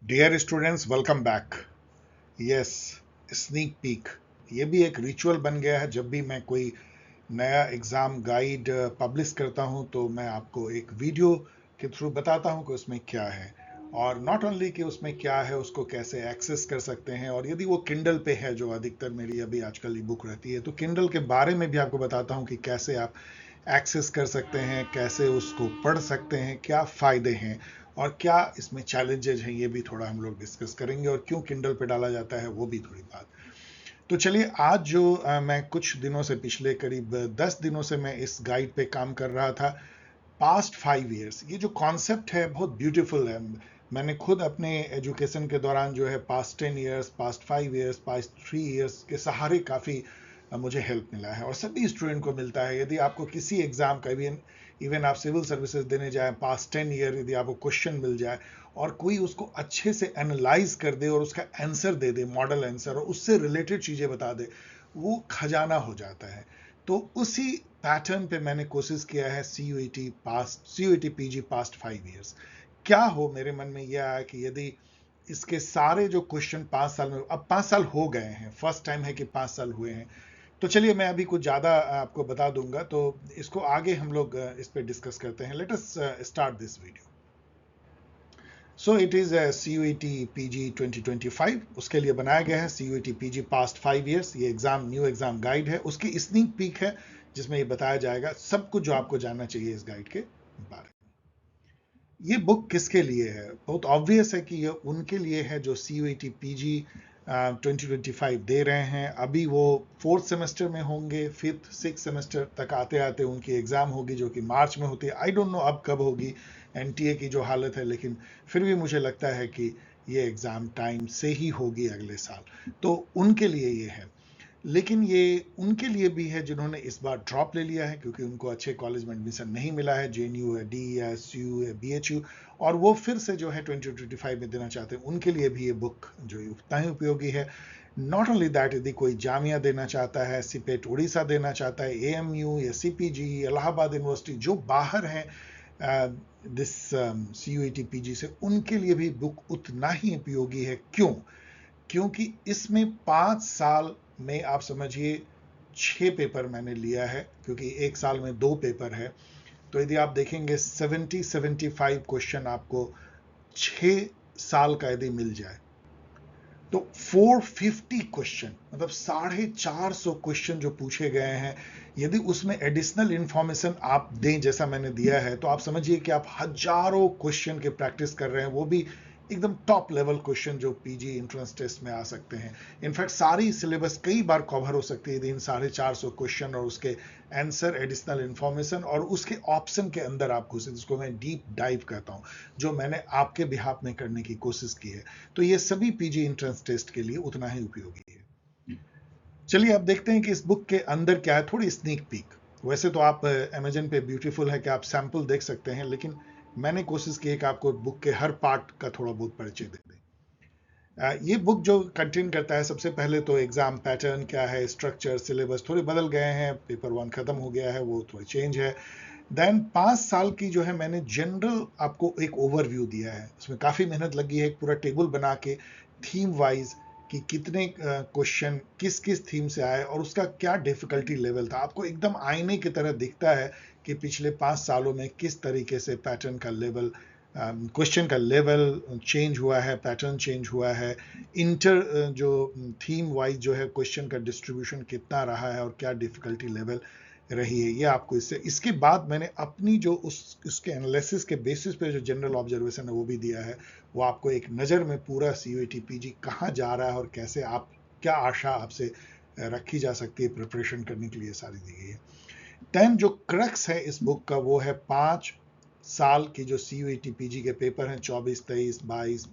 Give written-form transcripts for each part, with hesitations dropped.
Dear students, welcome back. Yes, sneak peek ये भी एक रिचुअल बन गया है। जब भी मैं कोई नया एग्ज़ाम गाइड पब्लिश करता हूं तो मैं आपको एक वीडियो के थ्रू बताता हूं कि उसमें क्या है, और नॉट ओनली कि उसमें क्या है, उसको कैसे एक्सेस कर सकते हैं। और यदि वो किंडल पे है, जो अधिकतर मेरी अभी आजकल ई बुक रहती है, तो किंडल के बारे में भी आपको बताता हूं कि कैसे आप एक्सेस कर सकते हैं, कैसे उसको पढ़ सकते हैं, क्या फ़ायदे हैं और क्या इसमें चैलेंजेज हैं, ये भी थोड़ा हम लोग डिस्कस करेंगे। और क्यों किंडल पे डाला जाता है वो भी थोड़ी बात। तो चलिए, आज जो मैं कुछ दिनों से, पिछले करीब 10 दिनों से मैं इस गाइड पे काम कर रहा था। पास्ट 5 ईयर्स, ये जो कॉन्सेप्ट है बहुत ब्यूटीफुल है। मैंने खुद अपने एजुकेशन के दौरान जो है past 10 years, past 5 years, past 3 years के सहारे काफ़ी मुझे हेल्प मिला है, और सभी स्टूडेंट को मिलता है। यदि आपको किसी एग्जाम का, इवन इवन आप सिविल सर्विसेज देने जाए, पास्ट 10 ईयर यदि आपको क्वेश्चन मिल जाए और कोई उसको अच्छे से एनालाइज कर दे और उसका आंसर दे दे, मॉडल आंसर, और उससे रिलेटेड चीज़ें बता दे, वो खजाना हो जाता है। तो उसी पैटर्न पे मैंने कोशिश किया है C U T P G past 5 years. क्या हो, मेरे मन में यह आया कि यदि इसके सारे जो क्वेश्चन 5 साल में, अब 5 साल हो गए हैं, फर्स्ट टाइम है कि 5 साल हुए हैं, तो चलिए मैं अभी कुछ ज़्यादा आपको बता दूंगा। तो इसको आगे हम लोग इस पे डिस्कस करते हैं। Let us start this video. So it is C U E T P G 2025, उसके लिए बनाया गया है C U E T P G past 5 years. ये एग्जाम, न्यू एग्जाम गाइड है, उसकी स्नीक पीक है, जिसमें ये बताया जाएगा सब कुछ जो आपको जानना चाहिए इस गाइड के बारे में। ये बुक किसके लिए है? बहुत ऑब्वियस है कि ये उनके लिए है जो C U E T P G 2025 दे रहे हैं। अभी वो फोर्थ सेमेस्टर में होंगे, फिफ्थ सिक्स सेमेस्टर तक आते आते उनकी एग्ज़ाम होगी, जो कि मार्च में होती है। आई डोंट नो अब कब होगी एनटीए की जो हालत है, लेकिन फिर भी मुझे लगता है कि ये एग्ज़ाम टाइम से ही होगी अगले साल। तो उनके लिए ये है। लेकिन ये उनके लिए भी है जिन्होंने इस बार ड्रॉप ले लिया है, क्योंकि उनको अच्छे कॉलेज में एडमिशन नहीं मिला है, जेएनयू है, डी या एस यू है, बी एच यू, और वो फिर से जो है 2025 में देना चाहते हैं। उनके लिए भी ये बुक जो है उतना ही उपयोगी है। नॉट ओनली दैट, यदि कोई जामिया देना चाहता है, सिपेट उड़ीसा देना चाहता है, एएमयू या सीपीजी, इलाहाबाद यूनिवर्सिटी, जो बाहर हैं this C U E T P G से, उनके लिए भी बुक उतना ही उपयोगी है। क्यों? क्योंकि इसमें 5 साल में आप समझिए 6 पेपर मैंने लिया है, क्योंकि एक साल में 2 पेपर है। तो यदि आप देखेंगे 75 क्वेश्चन आपको 6 साल का यदि मिल जाए, तो 450 क्वेश्चन, मतलब 450 क्वेश्चन जो पूछे गए हैं, यदि उसमें एडिशनल इंफॉर्मेशन आप दें जैसा मैंने दिया है, तो आप समझिए कि आप हजारों क्वेश्चन के प्रैक्टिस कर रहे हैं, वो भी एकदम टॉप लेवल क्वेश्चन जो पीजी एंट्रेंस टेस्ट में आ सकते हैं। इनफैक्ट सारी सिलेबस कई बार कवर हो सकती है यदि इन 450 क्वेश्चन और उसके आंसर, एडिशनल इंफॉर्मेशन और उसके ऑप्शन के अंदर आप घुसे, जिसको मैं डीप डाइव कहता हूं, जो मैंने आपके बिहाफ में करने की कोशिश की है। तो ये सभी पीजी एंट्रेंस टेस्ट के लिए उतना ही उपयोगी है। चलिए अब देखते हैं कि इस बुक के अंदर क्या है, थोड़ी स्नीक पीक। वैसे तो आप अमेजन पे ब्यूटीफुल है कि आप सैंपल देख सकते हैं, लेकिन मैंने कोशिश की है कि आपको बुक के हर पार्ट का थोड़ा बहुत परिचय दे दें। ये बुक जो कंटेन करता है, सबसे पहले तो एग्जाम पैटर्न क्या है, स्ट्रक्चर, सिलेबस थोड़े बदल गए हैं, पेपर 1 खत्म हो गया है, वो थोड़ा चेंज है। देन 5 साल की जो है मैंने जनरल आपको एक ओवरव्यू दिया है। उसमें काफ़ी मेहनत लगी है, एक पूरा टेबल बना के थीम वाइज कि कितने क्वेश्चन किस किस थीम से आए और उसका क्या डिफिकल्टी लेवल था। आपको एकदम आईने की तरह दिखता है कि पिछले 5 सालों में किस तरीके से पैटर्न का लेवल, क्वेश्चन का लेवल चेंज हुआ है, पैटर्न चेंज हुआ है, इंटर जो थीम वाइज जो है क्वेश्चन का डिस्ट्रीब्यूशन कितना रहा है और क्या डिफिकल्टी लेवल रही है। ये आपको इससे, इसके बाद मैंने अपनी जो उसके एनालिसिस के बेसिस पे जो जनरल ऑब्जर्वेशन है वो भी दिया है। वो आपको एक नज़र में पूरा सी यू टी पी जी कहाँ जा रहा है और कैसे आप, क्या आशा आपसे रखी जा सकती है प्रिपरेशन करने के लिए, सारी दी गई है। 10 जो क्रक्स है इस बुक का, वो है 5 साल की जो सी यू टी पी जी के पेपर हैं, 24, 23, 22,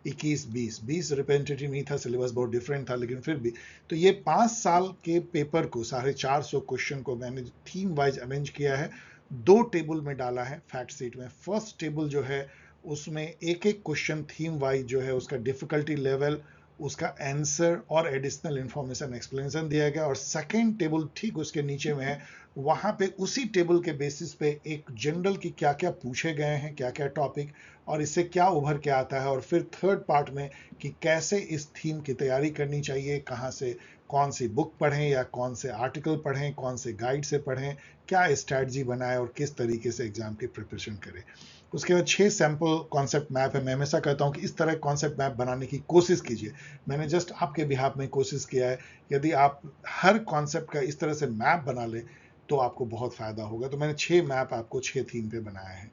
21, 20 रिप्रेजेंटेटिव नहीं था, सिलेबस बहुत डिफरेंट था, लेकिन फिर भी। तो ये 5 साल के पेपर को, 450 क्वेश्चन को मैंने थीम वाइज अरेंज किया है, 2 टेबल में डाला है फैक्ट सीट में। फर्स्ट टेबल जो है उसमें एक एक क्वेश्चन थीम वाइज जो है उसका डिफिकल्टी लेवल, उसका आंसर और एडिशनल इंफॉर्मेशन एक्सप्लेनेशन दिया गया, और सेकंड टेबल ठीक उसके नीचे में है, वहां पे उसी टेबल के बेसिस पे एक जनरल की क्या क्या पूछे गए हैं, क्या क्या टॉपिक, और इससे क्या उभर के आता है, और फिर थर्ड पार्ट में कि कैसे इस थीम की तैयारी करनी चाहिए, कहाँ से कौन सी बुक पढ़ें या कौन से आर्टिकल पढ़ें, कौन से गाइड से पढ़ें, क्या स्ट्रैटेजी बनाए और किस तरीके से एग्जाम की प्रिपरेशन करें। उसके बाद 6 सैंपल कॉन्सेप्ट मैप है। मैं हमेशा कहता हूं कि इस तरह कॉन्सेप्ट मैप बनाने की कोशिश कीजिए। मैंने जस्ट आपके बिहाफ में कोशिश किया है। यदि आप हर कॉन्सेप्ट का इस तरह से मैप बना ले तो आपको बहुत फायदा होगा। तो मैंने 6 मैप आपको 6 थीम पे बनाया है।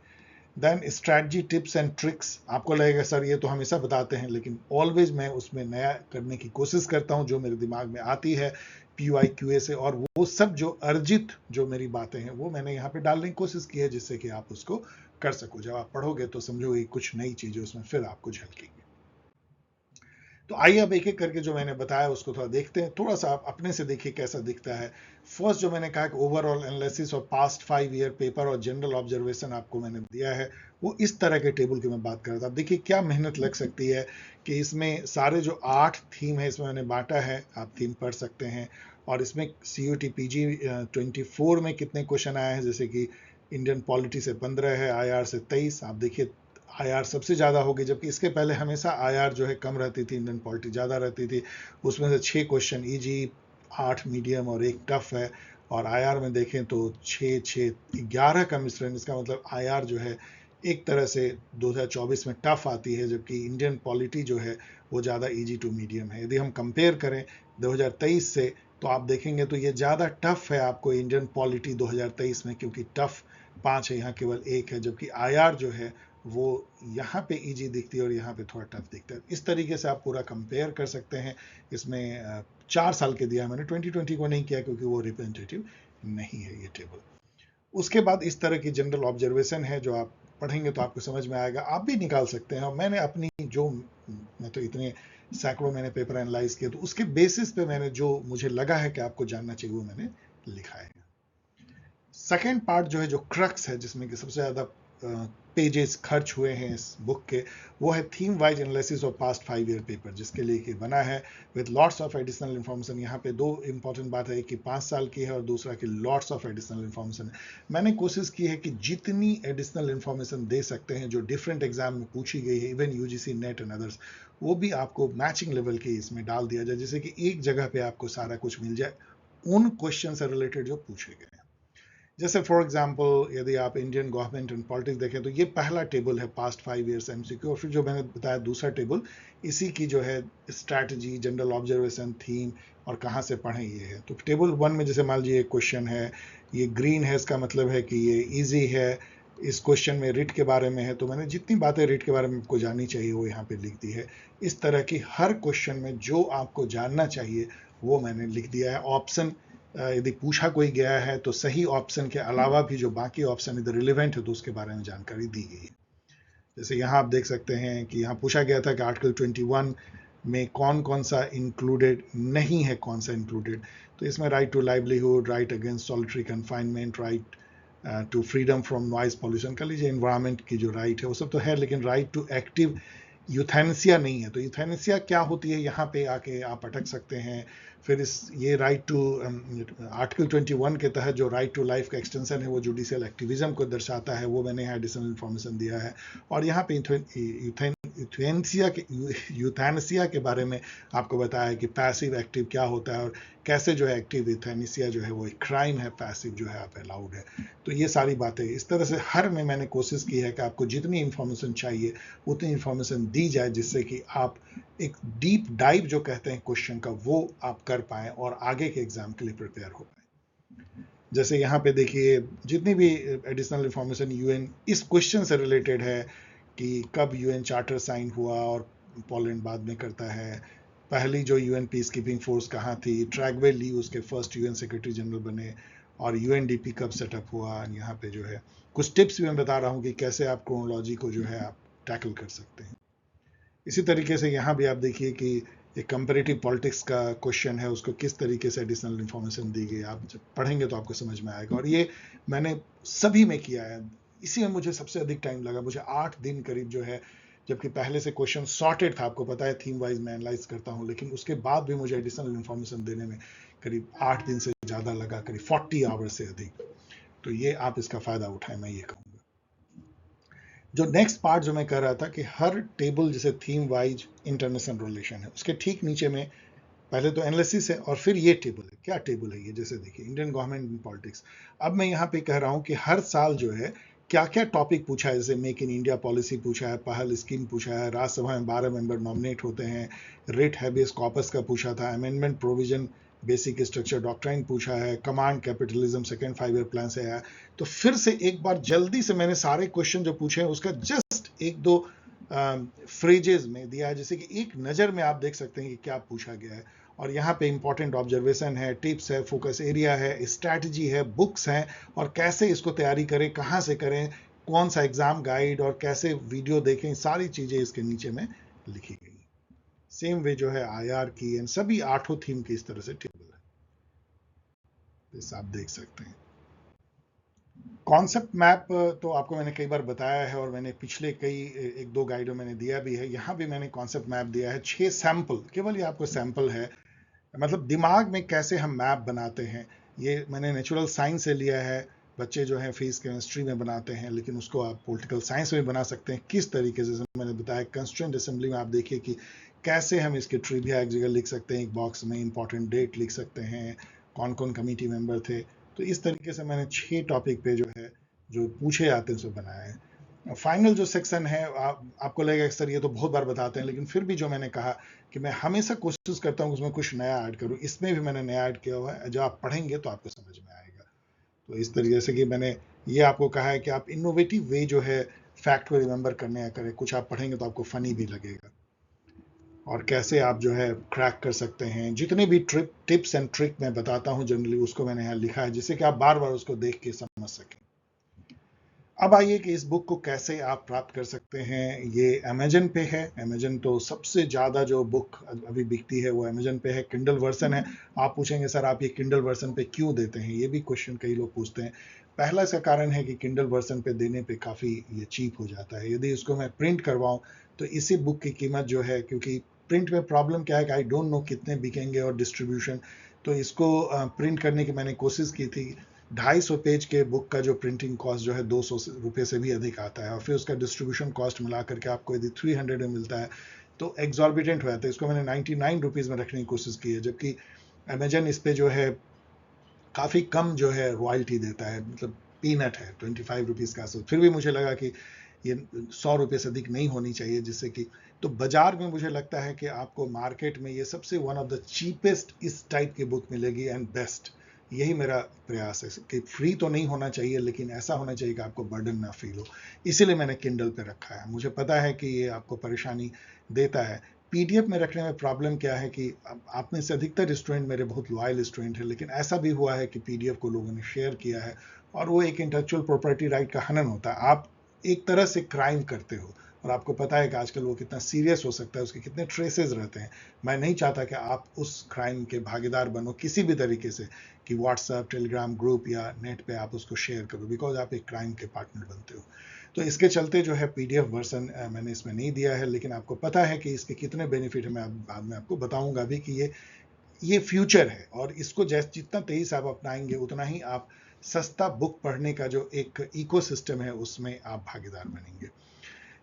Then strategy tips and tricks, आपको लगेगा सर ये तो हमेशा बताते हैं, लेकिन ऑलवेज मैं उसमें नया करने की कोशिश करता हूं जो मेरे दिमाग में आती है PUI QA से, और वो सब जो अर्जित जो मेरी बातें हैं वो मैंने यहाँ पे डालने की कोशिश की है, जिससे कि आप उसको कर सको। जब आप पढ़ोगे तो समझोगे कुछ नई चीजें उसमें फिर आपको झलकेंगी। तो आइए अब एक एक करके जो मैंने बताया उसको थोड़ा देखते हैं, थोड़ा सा आप अपने से देखिए कैसा दिखता है। फर्स्ट जो मैंने कहा कि ओवरऑल एनालिसिस और पास्ट 5 ईयर पेपर और जनरल ऑब्जर्वेशन आपको मैंने दिया है, वो इस तरह के टेबल की मैं बात कर रहा था। अब देखिए क्या मेहनत लग सकती है कि इसमें सारे जो 8 थीम है इसमें मैंने बांटा है, आप थीम पढ़ सकते हैं। और इसमें CUT PG 24 में कितने क्वेश्चन आए हैं, जैसे कि इंडियन पॉलिटी से 15 है, IR से 23। आप देखिए IR सबसे ज़्यादा होगी, जबकि इसके पहले हमेशा IR जो है कम रहती थी, इंडियन पॉलिटी ज़्यादा रहती थी। उसमें से 6 क्वेश्चन इजी, 8 मीडियम और 1 टफ है। और IR में देखें तो 6 6 11 का मिश्रण, इसका मतलब IR जो है एक तरह से 2024 में टफ आती है, जबकि इंडियन पॉलिटी जो है वो ज़्यादा इजी टू मीडियम है। यदि हम कंपेयर करें 2023 से तो आप देखेंगे तो ये ज़्यादा टफ है आपको इंडियन पॉलिटी 2023 में, क्योंकि टफ 5 है, यहाँ केवल 1 है, जबकि IR जो है वो यहाँ पे इजी दिखती है और यहाँ पे थोड़ा टफ दिखता है। इस तरीके से आप पूरा कंपेयर कर सकते हैं। इसमें 4 साल के दिया है मैंने, 2020 को नहीं किया क्योंकि वो रिप्रेजेंटेटिव नहीं है ये टेबल। उसके बाद इस तरह की जनरल ऑब्जर्वेशन है जो आप पढ़ेंगे तो आपको समझ में आएगा, आप भी निकाल सकते हैं। और मैंने अपनी जो, मैं तो इतने सैकड़ों मैंने पेपर एनालाइज किए, तो उसके बेसिस पे मैंने जो मुझे लगा है कि आपको जानना चाहिए वो मैंने लिखा है। सेकेंड पार्ट जो है, जो क्रक्स है, जिसमें कि सबसे ज़्यादा पेजेस खर्च हुए हैं इस बुक के, वो है theme wise analysis of past 5 year paper, जिसके लिए कि बना है with lots of additional information. यहाँ पे 2 इंपॉर्टेंट बात है, कि 5 साल की है और दूसरा कि लॉट्स ऑफ एडिशनल इन्फॉर्मेशन है। मैंने कोशिश की है कि जितनी एडिशनल इन्फॉर्मेशन दे सकते हैं जो डिफरेंट एग्जाम में पूछी गई है, even UGC net and others, वो भी आपको मैचिंग लेवल की इसमें डाल दिया जाए, जिससे कि एक जगह पे आपको सारा कुछ मिल जाए उन क्वेश्चन से रिलेटेड जो पूछे गए हैं। जैसे फॉर एग्जांपल यदि आप इंडियन गवर्नमेंट एंड पॉलिटिक्स देखें तो ये पहला टेबल है पास्ट 5 ईयर्स MCQ, और फिर जो मैंने बताया दूसरा टेबल इसी की जो है स्ट्रैटेजी, जनरल ऑब्जर्वेशन, थीम और कहाँ से पढ़ें ये है। तो टेबल 1 में जैसे मान लीजिए एक क्वेश्चन है, ये ग्रीन है, इसका मतलब है कि ये ईजी है। इस क्वेश्चन में रिट के बारे में है, तो मैंने जितनी बातें रिट के बारे में आपको जाननी चाहिए वो यहाँ पे लिख दी है। इस तरह की हर क्वेश्चन में जो आपको जानना चाहिए वो मैंने लिख दिया है। ऑप्शन यदि पूछा कोई गया है तो सही ऑप्शन के अलावा भी जो बाकी ऑप्शन इधर रिलेवेंट है तो उसके बारे में जानकारी दी गई है। जैसे यहाँ आप देख सकते हैं कि यहाँ पूछा गया था कि आर्टिकल 21 में कौन कौन सा इंक्लूडेड नहीं है, कौन सा इंक्लूडेड। तो इसमें right to livelihood, right against solitary confinement, right to freedom from noise pollution, कर लीजिए एनवायरमेंट की जो राइट है वो सब तो है, लेकिन राइट टू एक्टिव यूथेनेसिया नहीं है। तो यूथेनेसिया क्या होती है, यहाँ पे आके आप अटक सकते हैं। फिर इस ये राइट टू आर्टिकल 21 के तहत जो राइट टू लाइफ का एक्सटेंशन है वो जुडिशियल एक्टिविज्म को दर्शाता है, वो मैंने यहाँ एडिशनल इन्फॉर्मेशन दिया है। और यहाँ पे यूथेनेसिया के बारे में आपको बताया है कि पैसिव एक्टिव क्या होता है और कैसे जो है एक्टिव यूथेनेसिया जो है वो एक क्राइम है, पैसिव जो है आप अलाउड है। तो ये सारी बातें इस तरह से हर में मैंने कोशिश की है कि आपको जितनी इंफॉर्मेशन चाहिए उतनी इंफॉर्मेशन दी जाए, जिससे कि आप एक डीप डाइव जो कहते हैं क्वेश्चन का वो आप कर पाएं और आगे के एग्जाम के लिए प्रिपेयर हो पाए। जैसे यहाँ पे देखिए जितनी भी एडिशनल इंफॉर्मेशन UN इस क्वेश्चन से रिलेटेड है कि कब UN चार्टर साइन हुआ और पोलैंड बाद में करता है, पहली जो UN पीस कीपिंग फोर्स कहाँ थी, ट्रैगवे ली उसके फर्स्ट UN सेक्रेटरी जनरल बने, और UNDP कब सेटअप हुआ। यहाँ पे जो है कुछ टिप्स भी मैं बता रहा हूँ कि कैसे आप क्रोनोलॉजी को जो है आप टैकल कर सकते हैं। इसी तरीके से यहाँ भी आप देखिए कि एक कंपेरेटिव पॉलिटिक्स का क्वेश्चन है, उसको किस तरीके से एडिशनल इन्फॉर्मेशन दी गई, आप जब पढ़ेंगे तो आपको समझ में आएगा। और ये मैंने सभी में किया है, इसी में मुझे सबसे अधिक टाइम लगा, मुझे 8 दिन करीब जो है जबकि पहले से क्वेश्चन सॉर्टेड था, आपको पता है थीम वाइज मैं एनालाइज करता हूं, लेकिन उसके बाद भी मुझे एडिशनल इन्फॉर्मेशन देने में करीब 8 दिन से ज़्यादा लगा, करीब 40 आवर्स से अधिक। तो ये आप इसका फ़ायदा उठाएं, मैं ये कहूँगा। जो नेक्स्ट पार्ट जो मैं कह रहा था कि हर टेबल जैसे थीम वाइज इंटरनेशनल रिलेशन है, उसके ठीक नीचे में पहले तो एनालिसिस है और फिर ये टेबल है। क्या टेबल है ये? जैसे देखिए इंडियन गवर्नमेंट इन पॉलिटिक्स। अब मैं यहाँ पे कह रहा हूँ कि हर साल जो है क्या क्या टॉपिक पूछा है, जैसे मेक इन इंडिया पॉलिसी पूछा है, पहल स्कीम पूछा है, राज्यसभा में 12 मेंबर नॉमिनेट होते हैं, रेट हैबियस कॉर्पस का पूछा था, amendment provision basic structure doctrine पूछा है, command capitalism second 5 year plan से आया। तो फिर से एक बार जल्दी से मैंने सारे क्वेश्चन जो पूछे हैं उसका जस्ट एक दो फ्रेजेस में दिया है, जैसे कि एक नज़र में आप देख सकते हैं कि क्या पूछा गया है। और यहाँ पे इंपॉर्टेंट ऑब्जर्वेशन है, टिप्स है, फोकस एरिया है, स्ट्रैटेजी है, बुक्स हैं, और कैसे इसको तैयारी करें, कहाँ से करें, कौन सा एग्जाम गाइड और कैसे वीडियो देखें, सारी चीज़ें इसके नीचे में लिखी गई। सेम वे जो है आईआर की एंड सभी 8 थीम की इस तरह से टेबल है, इस आप देख सकते हैं। कॉन्सेप्ट मैप तो आपको मैंने कई बार बताया है और मैंने पिछले कई एक दो गाइडों में दिया भी है। यहाँ भी मैंने कॉन्सेप्ट मैप दिया है 6 सैंपल, केवल ये आपको सैंपल है, मतलब दिमाग में कैसे हम मैप बनाते हैं। ये मैंने नेचुरल साइंस से लिया है, बच्चे जो हैं फिजिक्स केमिस्ट्री में बनाते हैं, लेकिन उसको आप पॉलिटिकल साइंस में बना सकते हैं। किस तरीके से मैंने बताया, कंस्टिट्यूएंट असेंबली में आप देखिए कि कैसे हम इसके ट्रिविया एक जगह लिख सकते हैं, एक बॉक्स में इंपॉर्टेंट डेट लिख सकते हैं, कौन कौन कमेटी मेंबर थे। तो इस तरीके से मैंने 6 टॉपिक पे जो है जो पूछे जाते हैं उसे बनाया है। फाइनल जो सेक्शन है आपको लगेगा सर ये तो बहुत बार बताते हैं, लेकिन फिर भी जो मैंने कहा कि मैं हमेशा कोशिश करता हूँ उसमें कुछ नया ऐड करूँ, इसमें भी मैंने नया ऐड किया हुआ है, जो आप पढ़ेंगे तो आपको समझ में आएगा। तो इस तरीके से कि मैंने ये आपको कहा है कि आप इनोवेटिव वे जो है फैक्ट को रिमेंबर करने या करें, कुछ आप पढ़ेंगे तो आपको फनी भी लगेगा, और कैसे आप जो है क्रैक कर सकते हैं। जितने भी टिप्स एंड ट्रिक मैं बताता हूँ जनरली उसको मैंने यहाँ लिखा है, जिससे कि आप बार बार उसको देख के समझ सकें। अब आइए कि इस बुक को कैसे आप प्राप्त कर सकते हैं। ये अमेजन पे है, अमेजन तो सबसे ज़्यादा जो बुक अभी बिकती है वो अमेजन पे है, किंडल वर्जन है। आप पूछेंगे सर आप ये किंडल वर्जन पे क्यों देते हैं, ये भी क्वेश्चन कई लोग पूछते हैं। पहला इसका कारण है कि किंडल वर्जन पे देने पे काफ़ी ये चीप हो जाता है। यदि इसको मैं प्रिंट करवाऊँ तो इसी बुक की कीमत जो है, क्योंकि प्रिंट में प्रॉब्लम क्या है कि आई डोंट नो कितने बिकेंगे और डिस्ट्रीब्यूशन, तो इसको प्रिंट करने की मैंने कोशिश की थी। 250 पेज के बुक का जो प्रिंटिंग कॉस्ट जो है 200 रुपये से भी अधिक आता है, और फिर उसका डिस्ट्रीब्यूशन कॉस्ट मिला करके आपको यदि 300 में मिलता है तो एग्जॉर्बिटेंट हो जाता है। इसको मैंने 99 रुपीज़ में रखने की कोशिश की है, जबकि अमेजन इस पे जो है काफ़ी कम जो है रॉयल्टी देता है, मतलब पीनट है 25 रुपीज़ का। फिर भी मुझे लगा कि ये 100 रुपये से अधिक नहीं होनी चाहिए, जिससे कि तो बाजार में मुझे लगता है कि आपको मार्केट में ये सबसे वन ऑफ द चीपेस्ट इस टाइप की बुक मिलेगी एंड बेस्ट। यही मेरा प्रयास है कि फ्री तो नहीं होना चाहिए, लेकिन ऐसा होना चाहिए कि आपको बर्डन ना फील हो। इसीलिए मैंने किंडल पे रखा है। मुझे पता है कि ये आपको परेशानी देता है। पीडीएफ में रखने में प्रॉब्लम क्या है कि आप में से अधिकतर स्टूडेंट मेरे बहुत लॉयल स्टूडेंट हैं, लेकिन ऐसा भी हुआ है कि पीडीएफ को लोगों ने शेयर किया है और वो एक इंटेलेक्चुअल प्रॉपर्टी राइट का हनन होता है। आप एक तरह से क्राइम करते हो, और आपको पता है कि आजकल वो कितना सीरियस हो सकता है, उसके कितने ट्रेसेस रहते हैं। मैं नहीं चाहता कि आप उस क्राइम के भागीदार बनो किसी भी तरीके से, कि व्हाट्सएप टेलीग्राम ग्रुप या नेट पे आप उसको शेयर करो, बिकॉज आप एक क्राइम के पार्टनर बनते हो। तो इसके चलते जो है पीडीएफ वर्जन मैंने इसमें नहीं दिया है, लेकिन आपको पता है कि इसके कितने बेनिफिट है, मैं बाद में आपको बताऊंगा भी कि ये फ्यूचर है, और इसको जैसे जितना तेजी से आप अपनाएंगे उतना ही आप सस्ता बुक पढ़ने का जो एक इकोसिस्टम है उसमें आप भागीदार बनेंगे।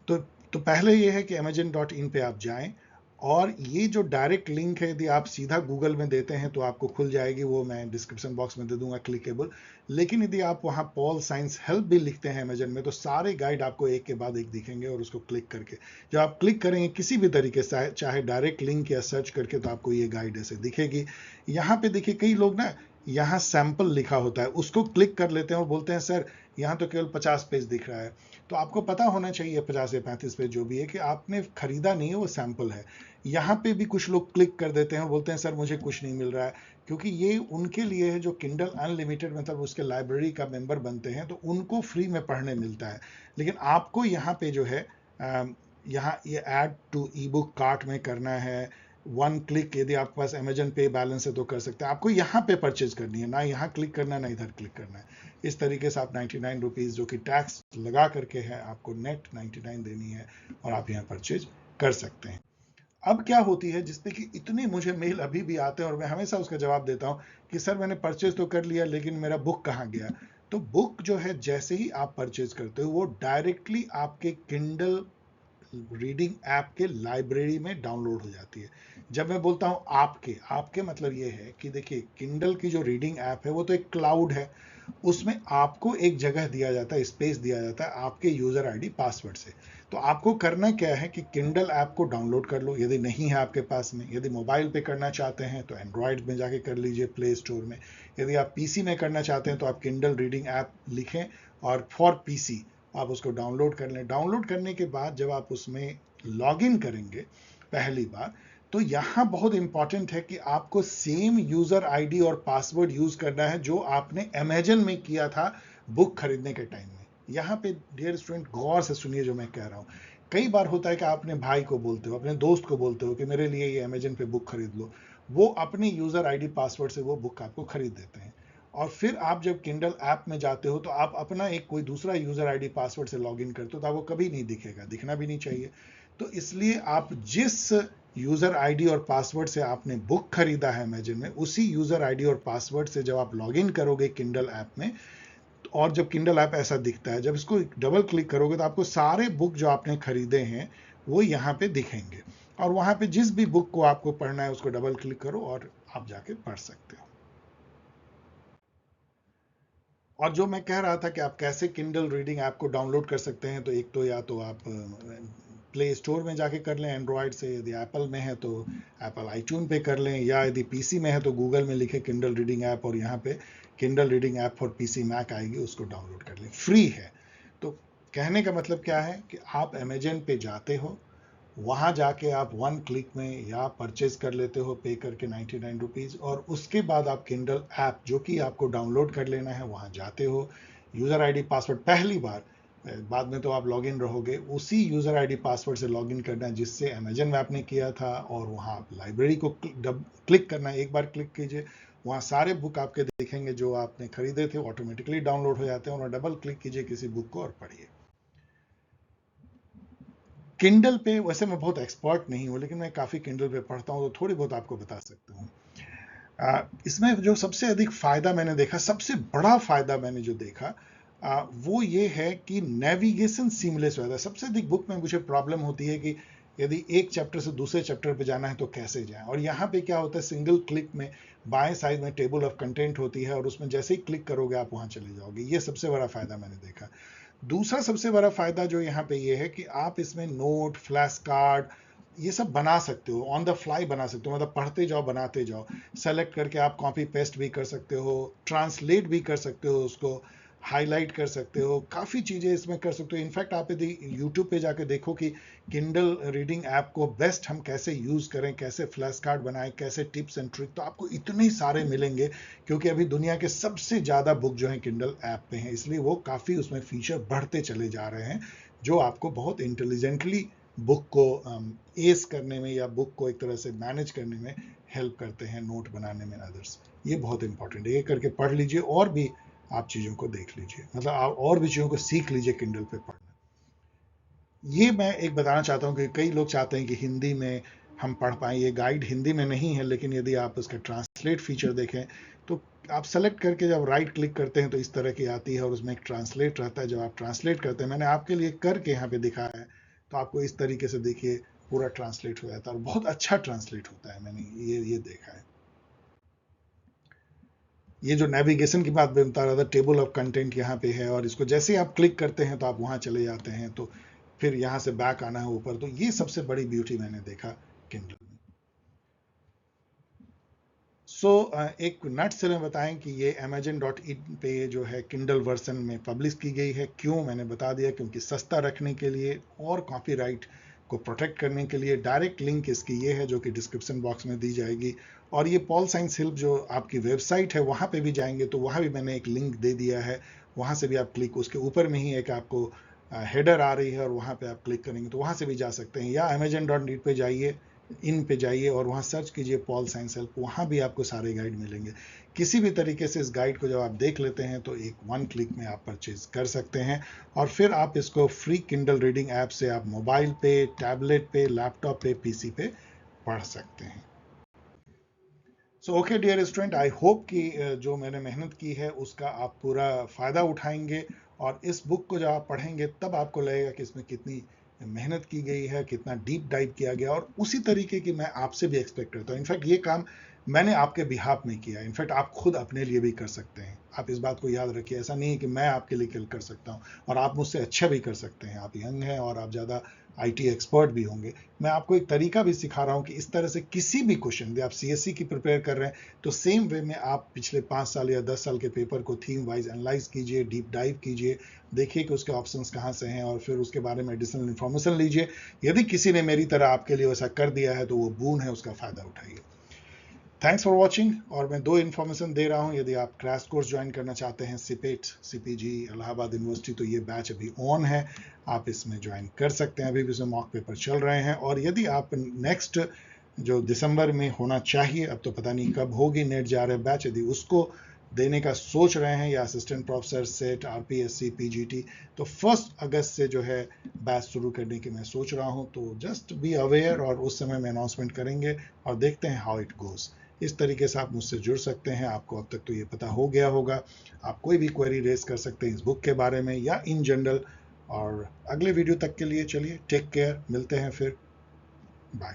तो तो पहले ये है कि amazon.in पे आप जाएं, और ये जो डायरेक्ट लिंक है यदि आप सीधा गूगल में देते हैं तो आपको खुल जाएगी, वो मैं डिस्क्रिप्शन बॉक्स में दे दूंगा क्लिकेबल। लेकिन यदि आप वहाँ पॉल साइंस हेल्प भी लिखते हैं अमेजन में तो सारे गाइड आपको एक के बाद एक दिखेंगे, और उसको क्लिक करके जब आप क्लिक करेंगे किसी भी तरीके से, चाहे डायरेक्ट लिंक या सर्च करके, तो आपको ये गाइड ऐसे दिखेगी। यहाँ पे देखिए कई लोग ना यहाँ सैंपल लिखा होता है उसको क्लिक कर लेते हैं और बोलते हैं सर यहाँ तो केवल 50 पेज दिख रहा है। तो आपको पता होना चाहिए 50 या 35 पेज जो भी है कि आपने खरीदा नहीं है, वो सैंपल है। यहाँ पे भी कुछ लोग क्लिक कर देते हैं, बोलते हैं सर मुझे कुछ नहीं मिल रहा है, क्योंकि ये उनके लिए है जो किंडल अनलिमिटेड मतलब उसके लाइब्रेरी का मेंबर बनते हैं, तो उनको फ्री में पढ़ने मिलता है। लेकिन आपको यहाँ पे जो है यहाँ ये add to e book cart में करना है, वन क्लिक, यदि आपके पास अमेजन पे बैलेंस है तो कर सकते हैं। आपको यहाँ पे परचेज करनी है, ना यहाँ क्लिक करना है ना इधर क्लिक करना है। इस तरीके से आप 99 रुपीज़ जो कि टैक्स लगा करके है, आपको नेट 99 देनी है और आप यहाँ परचेज कर सकते हैं। अब क्या होती है, जिसपे कि इतने मुझे मेल अभी भी आते हैं और मैं हमेशा उसका जवाब देता हूँ कि सर मैंने परचेज तो कर लिया लेकिन मेरा बुक कहाँ गया। तो बुक जो है जैसे ही आप परचेज करते हो वो डायरेक्टली आपके किंडल रीडिंग ऐप के लाइब्रेरी में डाउनलोड हो जाती है। जब मैं बोलता हूं आपके आपके मतलब ये है कि देखिए किंडल की जो रीडिंग ऐप है वो तो एक क्लाउड है, उसमें आपको एक जगह दिया जाता है, स्पेस दिया जाता है आपके यूजर आईडी पासवर्ड से। तो आपको करना क्या है कि किंडल ऐप को डाउनलोड कर लो, यदि नहीं है आपके पास में। यदि मोबाइल पे करना चाहते हैं तो एंड्रॉयड में जाके कर लीजिए प्ले स्टोर में। यदि आप पीसी में करना चाहते हैं तो आप किंडल रीडिंग ऐप लिखें और फॉर पीसी आप उसको डाउनलोड कर लें। डाउनलोड करने के बाद जब आप उसमें लॉग इन करेंगे पहली बार, तो यहाँ बहुत इंपॉर्टेंट है कि आपको सेम यूजर आईडी और पासवर्ड यूज करना है जो आपने अमेजन में किया था बुक खरीदने के टाइम में। यहाँ पे डियर स्टूडेंट गौर से सुनिए जो मैं कह रहा हूँ। कई बार होता है कि आप अपने भाई को बोलते हो, अपने दोस्त को बोलते हो कि मेरे लिए ये अमेजन पे बुक खरीद लो, वो अपनी यूजर आईडी पासवर्ड से वो बुक आपको खरीद देते हैं। और फिर आप जब किंडल ऐप में जाते हो तो आप अपना एक कोई दूसरा यूजर आईडी पासवर्ड से लॉगिन करते हो तो आपको कभी नहीं दिखेगा, दिखना भी नहीं चाहिए। तो इसलिए आप जिस यूजर आईडी और पासवर्ड से आपने बुक खरीदा है अमेजन में, उसी यूजर आईडी और पासवर्ड से जब आप लॉगिन करोगे किंडल ऐप में, और जब किंडल ऐप ऐसा दिखता है, जब इसको डबल क्लिक करोगे तो आपको सारे बुक जो आपने खरीदे हैं वो यहाँ पे दिखेंगे। और वहां पे जिस भी बुक को आपको पढ़ना है उसको डबल क्लिक करो और आप जाके पढ़ सकते हो। और जो मैं कह रहा था कि आप कैसे किंडल रीडिंग ऐप को डाउनलोड कर सकते हैं, तो एक तो या तो आप प्ले स्टोर में जाके कर लें एंड्रॉयड से, यदि एप्पल में है तो एप्पल आईट्यून पे कर लें, या यदि पीसी में है तो गूगल में लिखे किंडल रीडिंग ऐप और यहाँ पे Kindle reading app for PC Mac आएगी, उसको डाउनलोड कर लें, फ्री है। तो कहने का मतलब क्या है कि आप अमेजन पे जाते हो, वहां जाके आप वन क्लिक में या परचेज कर लेते हो पे करके 99 रुपीज़, और उसके बाद आप किंडल ऐप जो कि आपको डाउनलोड कर लेना है वहां जाते हो, यूज़र आईडी पासवर्ड पहली बार, बाद में तो आप लॉगिन रहोगे, उसी यूज़र आईडी पासवर्ड से लॉगिन करना है जिससे अमेजन में आपने किया था, और वहां आप लाइब्रेरी को क्लिक करना है। एक बार क्लिक कीजिए, वहां सारे बुक आपके दिखेंगे जो आपने खरीदे थे, ऑटोमेटिकली डाउनलोड हो जाते हैं, और डबल क्लिक कीजिए किसी बुक को और पढ़िए। किंडल पे वैसे मैं बहुत एक्सपर्ट नहीं हूँ, लेकिन मैं काफ़ी किंडल पे पढ़ता हूँ तो थोड़ी बहुत आपको बता सकता हूँ। इसमें जो सबसे अधिक फायदा मैंने देखा, सबसे बड़ा फायदा मैंने जो देखा, वो ये है कि नेविगेशन सीमलेस हो जाता है। सबसे अधिक बुक में मुझे प्रॉब्लम होती है कि यदि एक चैप्टर से दूसरे चैप्टर पे जाना है तो कैसे जाएं, और यहाँ पे क्या होता है, सिंगल क्लिक में बाएं साइड में टेबल ऑफ कंटेंट होती है और उसमें जैसे ही क्लिक करोगे आप वहां चले जाओगे। ये सबसे बड़ा फायदा मैंने देखा। दूसरा सबसे बड़ा फायदा जो यहाँ पे ये है कि आप इसमें नोट, फ्लैश कार्ड, ये सब बना सकते हो, ऑन द फ्लाई बना सकते हो, मतलब पढ़ते जाओ बनाते जाओ। सेलेक्ट करके आप कॉपी पेस्ट भी कर सकते हो, ट्रांसलेट भी कर सकते हो, उसको हाईलाइट कर सकते हो, काफ़ी चीज़ें इसमें कर सकते हो। इनफैक्ट आप यदि यूट्यूब पे जाके देखो कि किंडल रीडिंग ऐप को बेस्ट हम कैसे यूज़ करें, कैसे फ्लैश कार्ड बनाएं, कैसे टिप्स एंड ट्रिक, तो आपको इतने सारे मिलेंगे, क्योंकि अभी दुनिया के सबसे ज़्यादा बुक जो है किंडल ऐप पे हैं, इसलिए वो काफ़ी उसमें फीचर बढ़ते चले जा रहे हैं जो आपको बहुत इंटेलिजेंटली बुक को एस करने में या बुक को एक तरह से मैनेज करने में हेल्प करते हैं, नोट बनाने में, अदर्स। ये बहुत इंपॉर्टेंट है, ये करके पढ़ लीजिए और भी आप चीज़ों को देख लीजिए, मतलब आप और भी चीज़ों को सीख लीजिए किंडल पे पढ़ना। ये मैं एक बताना चाहता हूँ कि कई लोग चाहते हैं कि हिंदी में हम पढ़ पाएँ। ये गाइड हिंदी में नहीं है, लेकिन यदि आप उसका ट्रांसलेट फीचर देखें तो आप सेलेक्ट करके जब राइट क्लिक करते हैं तो इस तरह की आती है, और उसमें एक ट्रांसलेट रहता है। जब आप ट्रांसलेट करते हैं, मैंने आपके लिए करके यहाँ पे दिखाया है, तो आपको इस तरीके से देखिए पूरा ट्रांसलेट हो जाता है और बहुत अच्छा ट्रांसलेट होता है, मैंने ये देखा है। ये जो नेविगेशन की बात मैं बता रहा था, टेबल ऑफ कंटेंट यहाँ पे है, और इसको जैसे ही आप क्लिक करते हैं तो आप वहां चले जाते हैं, तो फिर यहाँ से बैक आना है ऊपर। तो ये सबसे बड़ी ब्यूटी मैंने देखा किंडल में। सो एक नट से में बताएं कि ये amazon.in पे जो है किंडल वर्जन में पब्लिश की गई है। क्यों, मैंने बता दिया, क्योंकि सस्ता रखने के लिए और कॉपीराइट को प्रोटेक्ट करने के लिए। डायरेक्ट लिंक इसकी ये है जो कि डिस्क्रिप्शन बॉक्स में दी जाएगी, और ये पॉल साइंस हिल जो आपकी वेबसाइट है वहाँ पे भी जाएंगे तो वहाँ भी मैंने एक लिंक दे दिया है, वहाँ से भी आप क्लिक, उसके ऊपर में ही एक आपको हेडर आ रही है और वहाँ पे आप क्लिक करेंगे तो वहाँ से भी जा सकते हैं, या amazon.in पे जाइए, इन पे जाइए और वहाँ सर्च कीजिए पॉल साइंस हेल्प, वहाँ भी आपको सारे गाइड मिलेंगे। किसी भी तरीके से इस गाइड को जब आप देख लेते हैं तो एक 1 क्लिक में आप परचेज कर सकते हैं, और फिर आप इसको फ्री किंडल रीडिंग ऐप से आप मोबाइल पे, टैबलेट पे, लैपटॉप पे, पीसी पे पढ़ सकते हैं। So okay dear student, I hope कि जो मैंने मेहनत की है उसका आप पूरा फ़ायदा उठाएंगे, और इस बुक को जब आप पढ़ेंगे तब आपको लगेगा कि इसमें कितनी मेहनत की गई है, कितना डीप डाइव किया गया, और उसी तरीके की मैं आपसे भी एक्सपेक्ट करता हूँ। इनफैक्ट ये काम मैंने आपके बिहाफ में किया, इनफैक्ट आप खुद अपने लिए भी कर सकते हैं। आप इस बात को याद रखिए, ऐसा नहीं है कि मैं आपके लिए कर सकता हूँ, और आप मुझसे अच्छा भी कर सकते हैं। आप यंग हैं और आप ज़्यादा आईटी एक्सपर्ट भी होंगे। मैं आपको एक तरीका भी सिखा रहा हूँ कि इस तरह से किसी भी क्वेश्चन भी आप सीएससी की प्रिपेयर कर रहे हैं तो सेम वे में आप पिछले 5 साल या 10 साल के पेपर को थीम वाइज एनालाइज कीजिए, डीप डाइव कीजिए, देखिए कि उसके ऑप्शंस कहाँ से हैं, और फिर उसके बारे में एडिशनल इन्फॉर्मेशन लीजिए। यदि किसी ने मेरी तरह आपके लिए वैसा कर दिया है तो वो बून है, उसका फायदा उठाइए। Thanks for watching. और मैं 2 इन्फॉर्मेशन दे रहा हूँ, यदि आप क्रैश कोर्स ज्वाइन करना चाहते हैं सिपेट सीपीजी इलाहाबाद यूनिवर्सिटी, तो ये बैच अभी ऑन है, आप इसमें ज्वाइन कर सकते हैं। अभी भी इसमें मॉक पेपर चल रहे हैं। और यदि आप नेक्स्ट जो दिसंबर में होना चाहिए, अब तो पता नहीं कब होगी नेट जा रहे बैच, यदि उसको देने का सोच रहे हैं, या assistant professor set, RPSC, PGT, तो 1 अगस्त से जो है बैच शुरू करने की मैं सोच रहा हूं। तो जस्ट बी अवेयर, और उस समय में अनाउंसमेंट करेंगे और देखते हैं हाउ इट गोज। इस तरीके से आप मुझसे जुड़ सकते हैं। आपको अब तक तो ये पता हो गया होगा, आप कोई भी क्वेरी रेज कर सकते हैं इस बुक के बारे में या इन जनरल। और अगले वीडियो तक के लिए चलिए टेक केयर, मिलते हैं फिर, बाय।